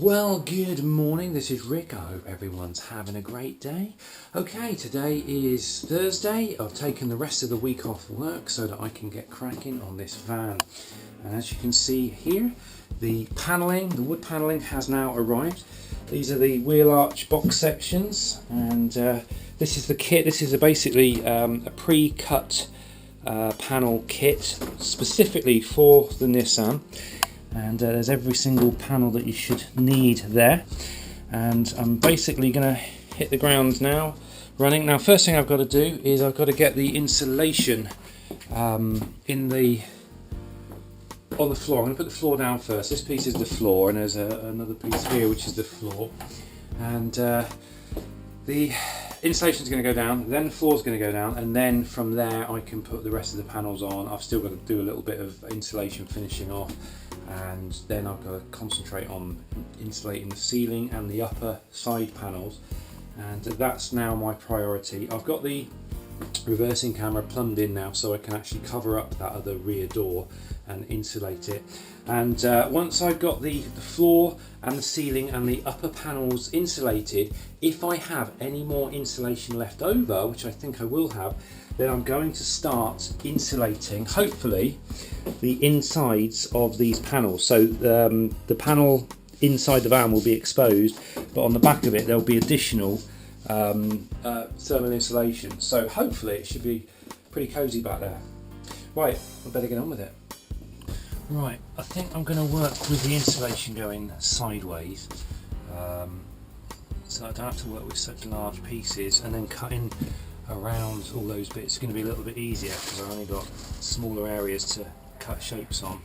Well, good morning, this is Rick. I hope everyone's having a great day. Okay, today is Thursday. I've taken the rest of the week off work so that I can get cracking on this van. And as you can see here, the wood panelling has now arrived. These are the wheel arch box sections, and this is the kit. This is basically a pre-cut panel kit specifically for the Nissan. And there's every single panel that you should need there, and I'm basically going to hit the ground now running. Now, first thing I've got to do is I've got to get the insulation on the floor. I'm going to put the floor down first. This piece is the floor, and there's another piece here which is the floor, and the insulation is going to go down, then the floor is going to go down, and then from there I can put the rest of the panels on. I've still got to do a little bit of insulation finishing off, and then I've got to concentrate on insulating the ceiling and the upper side panels, and that's now my priority. I've got the reversing camera plumbed in now, so I can actually cover up that other rear door and insulate it. And once I've got the floor and the ceiling and the upper panels insulated, if I have any more insulation left over, which I think I will have, then I'm going to start insulating, hopefully, the insides of these panels. So the panel inside the van will be exposed, but on the back of it there'll be additional thermal insulation. So hopefully it should be pretty cozy back there. Right, I better get on with it. Right, I think I'm going to work with the insulation going sideways, so I don't have to work with such large pieces, and then cutting around all those bits is going to be a little bit easier because I've only got smaller areas to cut shapes on.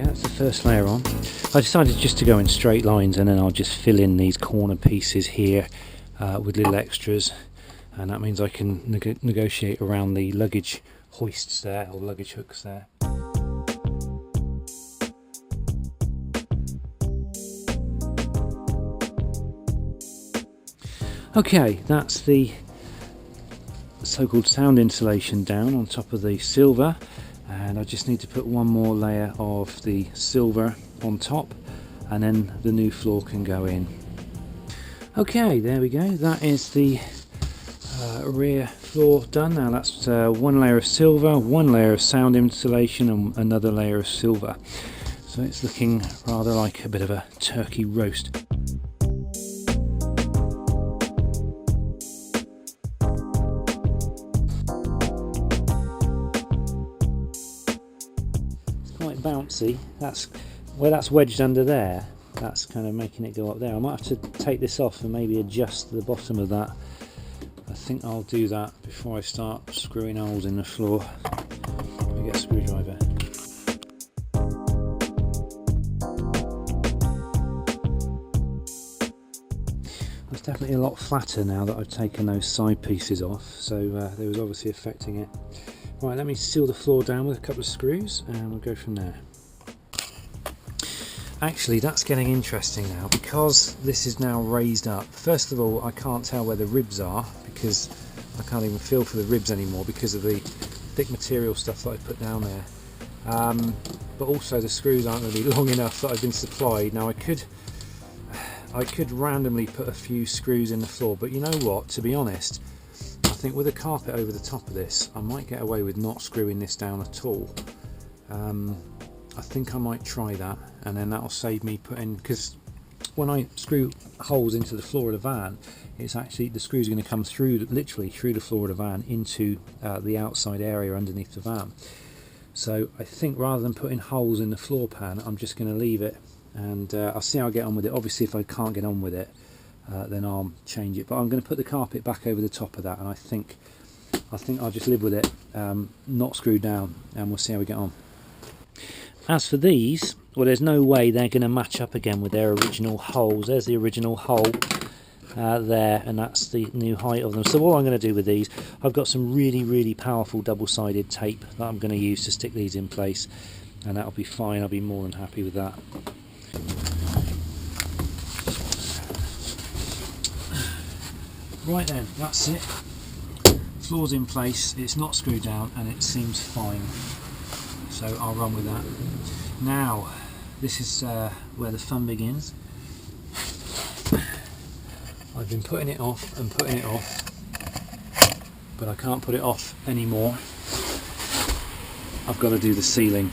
That's the first layer on. I decided just to go in straight lines, and then I'll just fill in these corner pieces here with little extras, and that means I can negotiate around the luggage hoists there, or luggage hooks there. Okay, that's the so-called sound insulation down on top of the silver. And I just need to put one more layer of the silver on top, and then the new floor can go in. Okay, there we go. That is the rear floor done. Now that's one layer of silver, one layer of sound insulation, and another layer of silver. So it's looking rather like a bit of a turkey roast. Bouncy. That's where that's wedged under there, that's kind of making it go up there. I might have to take this off and maybe adjust the bottom of that. I think I'll do that before I start screwing holes in the floor. Let me get a screwdriver. It's definitely a lot flatter now that I've taken those side pieces off, so there was obviously affecting it. Right, let me seal the floor down with a couple of screws and we'll go from there. Actually, that's getting interesting now because this is now raised up. First of all, I can't tell where the ribs are because I can't even feel for the ribs anymore because of the thick material stuff that I put down there. But also the screws aren't going to be long enough that I've been supplied. Now I could randomly put a few screws in the floor, but you know what, to be honest, I think with a carpet over the top of this, I might get away with not screwing this down at all. I think I might try that, and then that'll save me putting, because when I screw holes into the floor of the van, it's actually, the screws are going to come through, literally through the floor of the van into the outside area underneath the van. So I think rather than putting holes in the floor pan, I'm just going to leave it, and I'll see how I get on with it. Obviously if I can't get on with it, then I'll change it, but I'm going to put the carpet back over the top of that, and I think I'll just live with it not screwed down, and we'll see how we get on. As for these, well, there's no way they're going to match up again with their original holes. There's the original hole, there, and that's the new height of them. So what I'm going to do with these, I've got some really powerful double-sided tape that I'm going to use to stick these in place, and that'll be fine. I'll be more than happy with that. Right then, that's it. Floor's in place, it's not screwed down, and it seems fine. So I'll run with that. Now, this is where the fun begins. I've been putting it off and putting it off, but I can't put it off anymore. I've got to do the ceiling.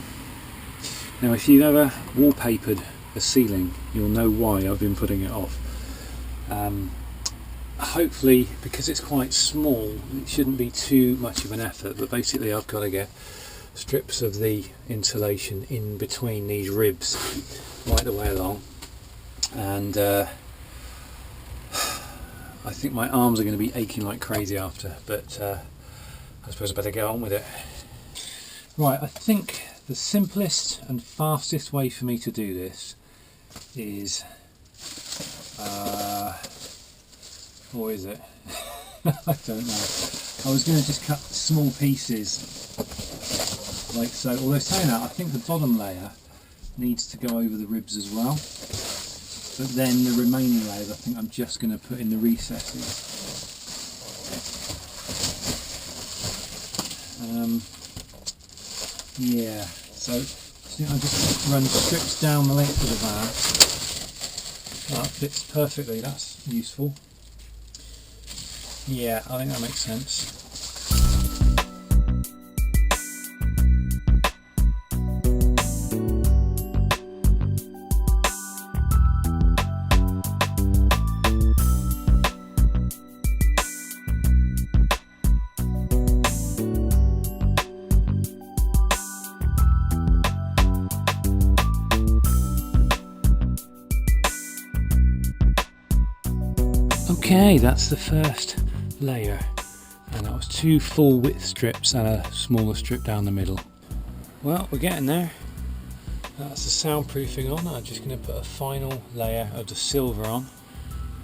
Now, if you've ever wallpapered a ceiling, you'll know why I've been putting it off. Hopefully, because it's quite small, it shouldn't be too much of an effort, but basically I've got to get strips of the insulation in between these ribs right the way along, and I think my arms are going to be aching like crazy after, but I suppose I better get on with it. Right, I think the simplest and fastest way for me to do this is, or is it? I don't know. I was going to just cut small pieces like so, although saying that, I think the bottom layer needs to go over the ribs as well. But then the remaining layers, I think I'm just going to put in the recesses. Yeah, so I think I just run strips down the length of the van. That fits perfectly, that's useful. Yeah, I think that makes sense. Okay, that's the first layer, and that was 2 full width strips and a smaller strip down the middle. Well, we're getting there. That's the soundproofing on. I'm just going to put a final layer of the silver on,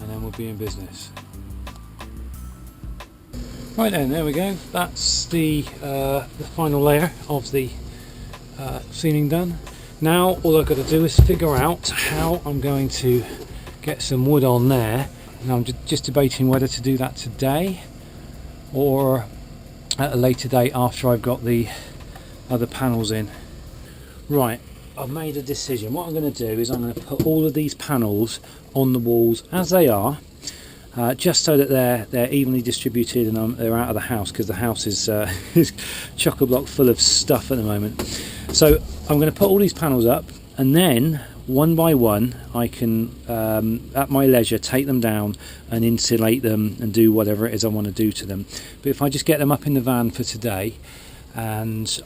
and then we'll be in business. Right then, there we go. That's the final layer of the ceiling done. Now all I've got to do is figure out how I'm going to get some wood on there. And I'm just debating whether to do that today or at a later date after I've got the other panels in. Right, I've made a decision. What I'm going to do is I'm going to put all of these panels on the walls as they are, just so that they're evenly distributed and they're out of the house, because the house is chock-a-block full of stuff at the moment. So I'm going to put all these panels up, and then one by one I can at my leisure take them down and insulate them and do whatever it is I want to do to them. But if I just get them up in the van for today, and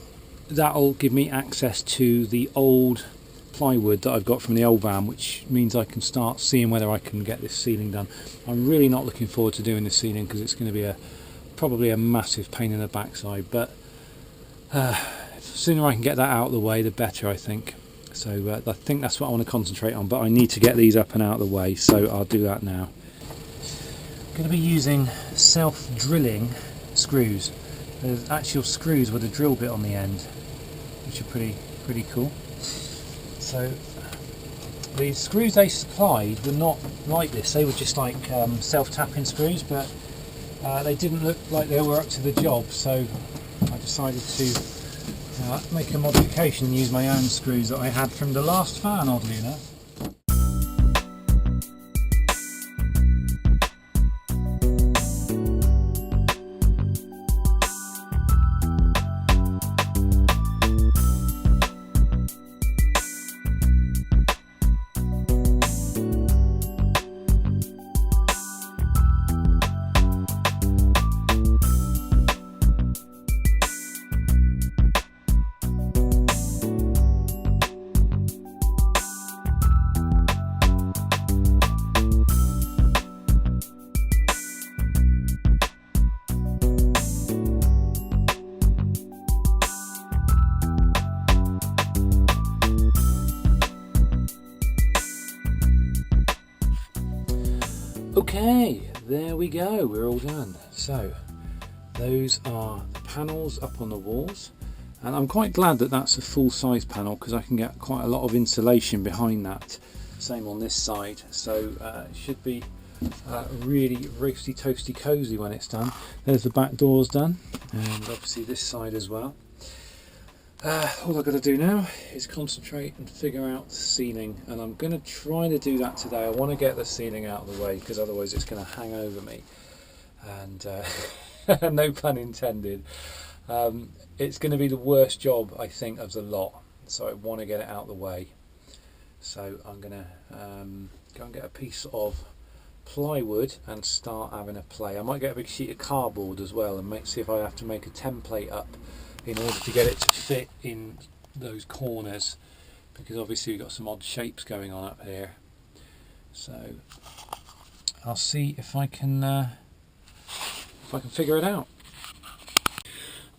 that'll give me access to the old plywood that I've got from the old van, which means I can start seeing whether I can get this ceiling done. I'm really not looking forward to doing this ceiling because it's going to be probably a massive pain in the backside, but the sooner I can get that out of the way the better, I think. So I think that's what I want to concentrate on, but I need to get these up and out of the way, so I'll do that now. I'm going to be using self-drilling screws. There's actual screws with a drill bit on the end, which are pretty cool. So the screws they supplied were not like this. They were just like self-tapping screws, but they didn't look like they were up to the job, so I decided to make a modification and use my own screws that I had from the last fan, oddly enough. Okay, there we go, we're all done. So those are the panels up on the walls, and I'm quite glad that that's a full size panel because I can get quite a lot of insulation behind that. Same on this side, so it should be really roasty toasty cozy when it's done. There's the back doors done, and obviously this side as well. All I've got to do now is concentrate and figure out the ceiling, and I'm going to try to do that today. I want to get the ceiling out of the way because otherwise it's going to hang over me, and no pun intended. It's going to be the worst job I think of the lot, so I want to get it out of the way. So I'm going to go and get a piece of plywood and start having a play. I might get a big sheet of cardboard as well and see if I have to make a template up in order to get it to fit in those corners, because obviously we've got some odd shapes going on up here. So I'll see if I can figure it out.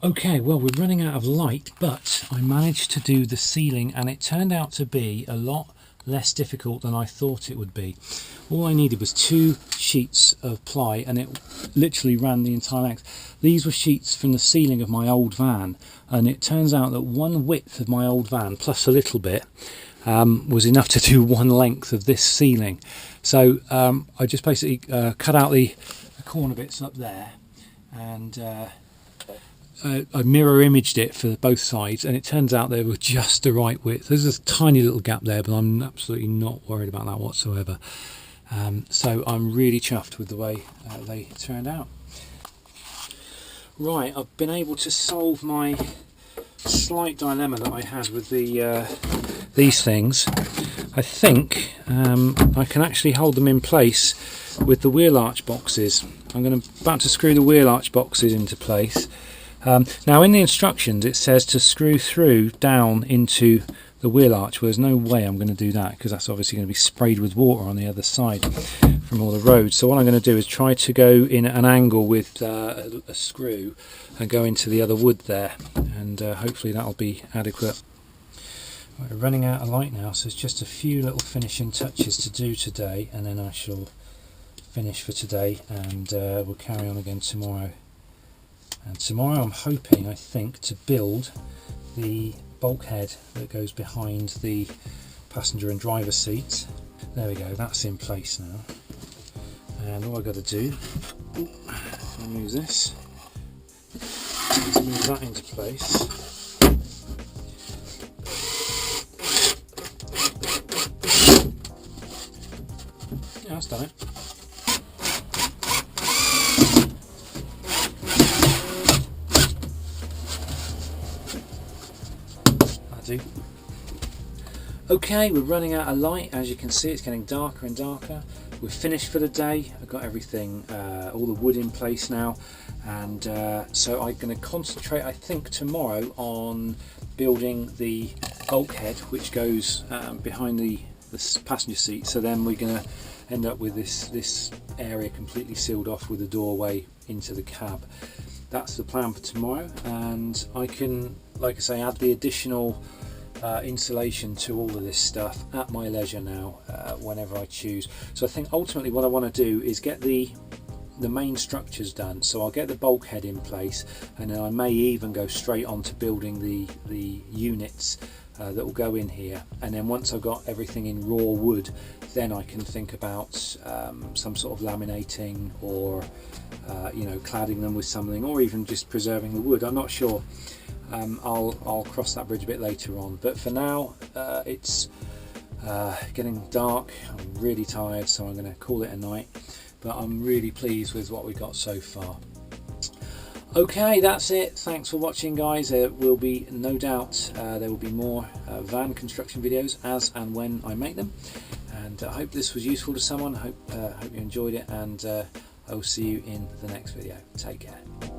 Okay, well, we're running out of light, but I managed to do the ceiling and it turned out to be a lot less difficult than I thought it would be. All I needed was 2 sheets of ply and it literally ran the entire length. These were sheets from the ceiling of my old van, and it turns out that one width of my old van plus a little bit was enough to do one length of this ceiling. So I just basically cut out the corner bits up there, and I mirror imaged it for both sides, and it turns out they were just the right width. There's a tiny little gap there, but I'm absolutely not worried about that whatsoever. So I'm really chuffed with the way they turned out. Right, I've been able to solve my slight dilemma that I had with these things. I think I can actually hold them in place with the wheel arch boxes. I'm about to screw the wheel arch boxes into place. Now in the instructions it says to screw through down into the wheel arch. Well, there's no way I'm going to do that because that's obviously going to be sprayed with water on the other side from all the roads. So what I'm going to do is try to go in at an angle with a screw and go into the other wood there, and hopefully that'll be adequate. We're running out of light now, so there's just a few little finishing touches to do today, and then I shall finish for today, and we'll carry on again tomorrow. And tomorrow I'm hoping, I think, to build the bulkhead that goes behind the passenger and driver seats. There we go, that's in place now. And all I've got to do, I'll move this, is move that into place. Yeah, that's done it. Okay, we're running out of light. As you can see, it's getting darker and darker. We're finished for the day. I've got everything, all the wood in place now, and so I'm going to concentrate, I think, tomorrow on building the bulkhead which goes behind the passenger seat. So then we're going to end up with this area completely sealed off with a doorway into the cab. That's the plan for tomorrow, and I can, like I say, add the additional insulation to all of this stuff at my leisure now, whenever I choose. So I think ultimately what I want to do is get the main structures done. So I'll get the bulkhead in place, and then I may even go straight on to building the units that will go in here. And then once I've got everything in raw wood, then I can think about some sort of laminating or cladding them with something, or even just preserving the wood. I'm not sure. I'll cross that bridge a bit later on, but for now it's getting dark. I'm really tired, so I'm going to call it a night, but I'm really pleased with what we got so far. Okay, that's it. Thanks for watching, guys. There will be, no doubt, there will be more van construction videos as and when I make them, and I hope this was useful to someone. Hope you enjoyed it, and I will see you in the next video. Take care.